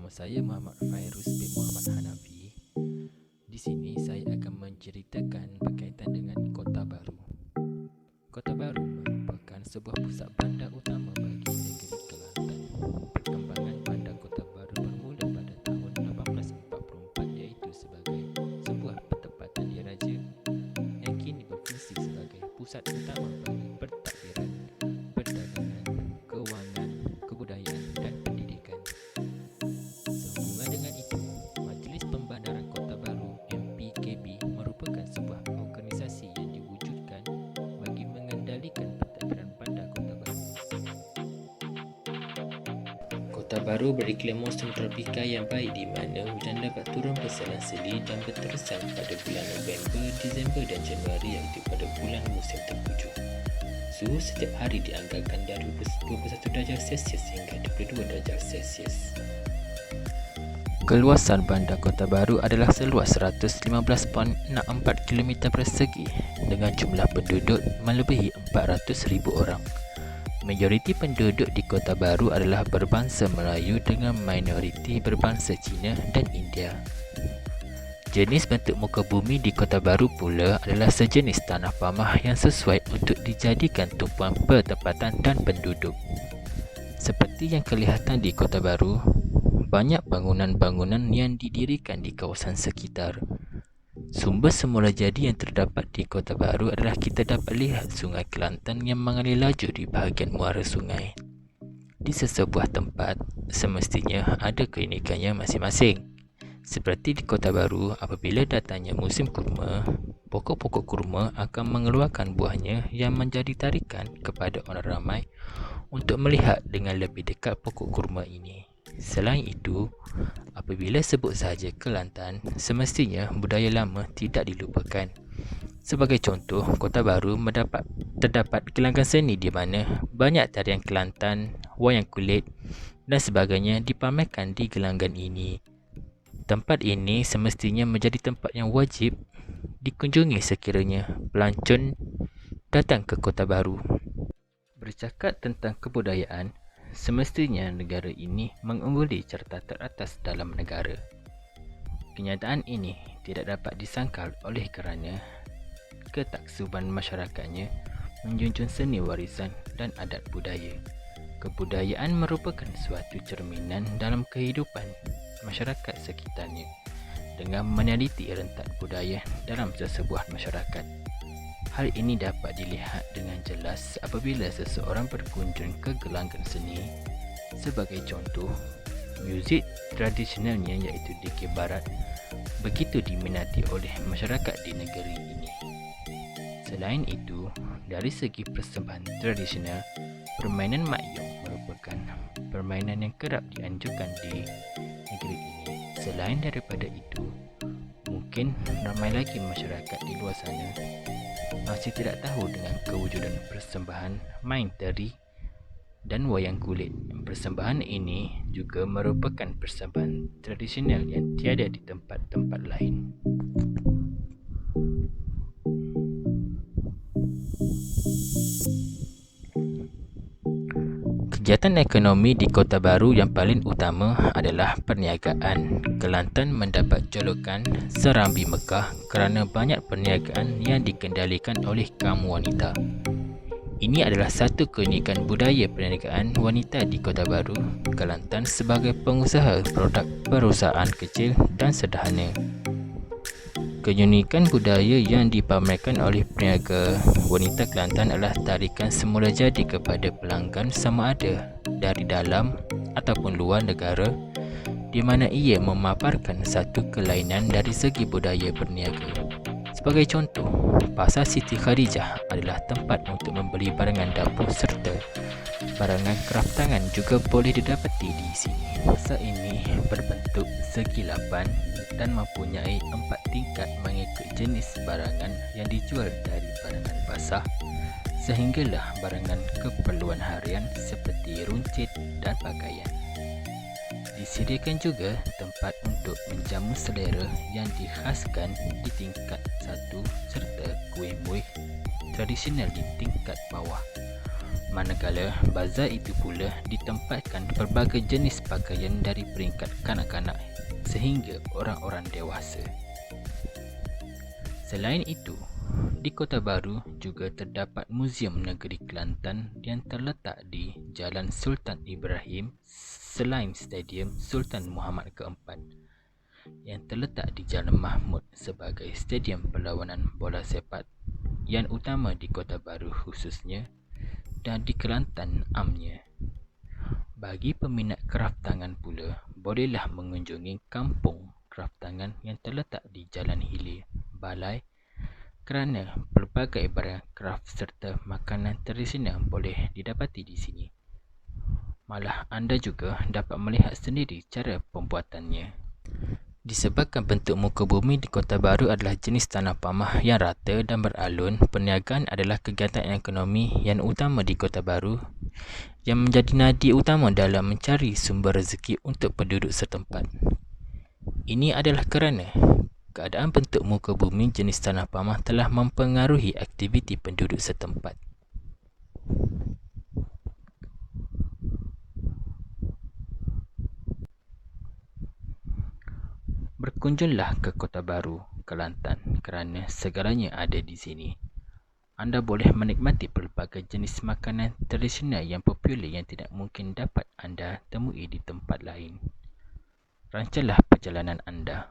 Nama saya Muhammad Fairuz bin Muhammad Hanafi. Di sini saya akan menceritakan berkaitan dengan Kota Baru. Kota Baru merupakan sebuah pusat bandar utama bagi negeri Kelantan. Perkembangan bandar Kota Baru bermula pada tahun 1844, iaitu sebagai sebuah pertempatan diraja yang kini berfungsi sebagai pusat utama bagi pentadbiran, perdagangan, kewangan, kebudayaan dan pendidikan. Sehubungan dengan itu, Majlis Pembandaran Kota Baru (MPKB) merupakan sebuah organisasi yang diwujudkan bagi mengendalikan pentadbiran bandar Kota Baru. Kota Baru beriklim musim tropika yang baik di mana hujan dapat turun berselang-seli dan berterusan pada bulan November, Disember dan Januari, iaitu pada bulan musim tengkujuh. Suhu setiap hari dianggarkan dari 21 darjah Celsius hingga 22 darjah Celsius. Keluasan bandar Kota Baru adalah seluas 115.64 km persegi dengan jumlah penduduk melebihi 400,000 orang. Majoriti penduduk di Kota Baru adalah berbangsa Melayu dengan minoriti berbangsa Cina dan India. Jenis bentuk muka bumi di Kota Baru pula adalah sejenis tanah pamah yang sesuai untuk dijadikan tumpuan pertempatan dan penduduk. Seperti yang kelihatan di Kota Baru, banyak bangunan-bangunan yang didirikan di kawasan sekitar. Sumber semula jadi yang terdapat di Kota Baru adalah kita dapat lihat Sungai Kelantan yang mengalir laju di bahagian muara sungai. Di sesebuah tempat, semestinya ada keunikannya masing-masing. Seperti di Kota Baru, apabila datangnya musim kurma, pokok-pokok kurma akan mengeluarkan buahnya yang menjadi tarikan kepada orang ramai untuk melihat dengan lebih dekat pokok kurma ini. Selain itu, apabila sebut sahaja Kelantan, semestinya budaya lama tidak dilupakan. Sebagai contoh, Kota Baru terdapat gelanggang seni di mana banyak tarian Kelantan, wayang kulit dan sebagainya dipamerkan di gelanggang ini. Tempat ini semestinya menjadi tempat yang wajib dikunjungi sekiranya pelancong datang ke Kota Baru. Bercakap tentang kebudayaan, semestinya negara ini mengungguli carta teratas dalam negara. Kenyataan ini tidak dapat disangkal oleh kerana ketaksuban masyarakatnya menjunjung seni warisan dan adat budaya. Kebudayaan merupakan suatu cerminan dalam kehidupan masyarakat sekitarnya dengan meneliti rentak budaya dalam sesebuah masyarakat. Hal ini dapat dilihat dengan jelas apabila seseorang berkunjung ke gelanggang seni. Sebagai contoh, muzik tradisionalnya iaitu dikir barat begitu diminati oleh masyarakat di negeri ini. Selain itu, dari segi persembahan tradisional, permainan makyong merupakan permainan yang kerap dianjurkan di negeri ini. Selain daripada itu, mungkin ramai lagi masyarakat di luar sana masih tidak tahu dengan kewujudan persembahan main teri dan wayang kulit. Persembahan ini juga merupakan persembahan tradisional yang tiada di tempat-tempat lain. Kegiatan ekonomi di Kota Baru yang paling utama adalah perniagaan. Kelantan mendapat julukan Serambi Mekah kerana banyak perniagaan yang dikendalikan oleh kaum wanita. Ini adalah satu keunikan budaya perniagaan wanita di Kota Baru, Kelantan sebagai pengusaha produk perusahaan kecil dan sederhana. Keunikan budaya yang dipamerkan oleh peniaga wanita Kelantan adalah tarikan semula jadi kepada pelanggan sama ada dari dalam ataupun luar negara, di mana ia memaparkan satu kelainan dari segi budaya berniaga. Sebagai contoh, Pasar Siti Khadijah adalah tempat untuk membeli barangan dapur serta barangan kraftangan juga boleh didapati di sini. Pasar ini berbentuk segi lapan dan mempunyai 4 tingkat mengikut jenis barangan yang dijual dari barangan basah sehinggalah barangan keperluan harian seperti runcit dan pakaian. Disediakan juga tempat untuk menjamu selera yang dikhaskan di tingkat 1 serta kuih-muih tradisional di tingkat bawah. Manakala bazar itu pula ditempatkan pelbagai jenis pakaian dari peringkat kanak-kanak sehingga orang-orang dewasa. Selain itu, di Kota Baru juga terdapat Muzium Negeri Kelantan yang terletak di Jalan Sultan Ibrahim selain Stadium Sultan Muhammad Keempat yang terletak di Jalan Mahmud sebagai stadium perlawanan bola sepak yang utama di Kota Baru khususnya dan di Kelantan amnya. Bagi peminat kraft tangan pula, bolehlah mengunjungi kampung kraft tangan yang terletak di Jalan Hilir, Balai, kerana pelbagai barang kraft serta makanan tradisional boleh didapati di sini. Malah anda juga dapat melihat sendiri cara pembuatannya. Disebabkan bentuk muka bumi di Kota Baru adalah jenis tanah pamah yang rata dan beralun, perniagaan adalah kegiatan ekonomi yang utama di Kota Baru yang menjadi nadi utama dalam mencari sumber rezeki untuk penduduk setempat. Ini adalah kerana keadaan bentuk muka bumi jenis tanah pamah telah mempengaruhi aktiviti penduduk setempat. Berkunjunglah ke Kota Baru, Kelantan kerana segalanya ada di sini. Anda boleh menikmati pelbagai jenis makanan tradisional yang popular yang tidak mungkin dapat anda temui di tempat lain. Rancalah perjalanan anda.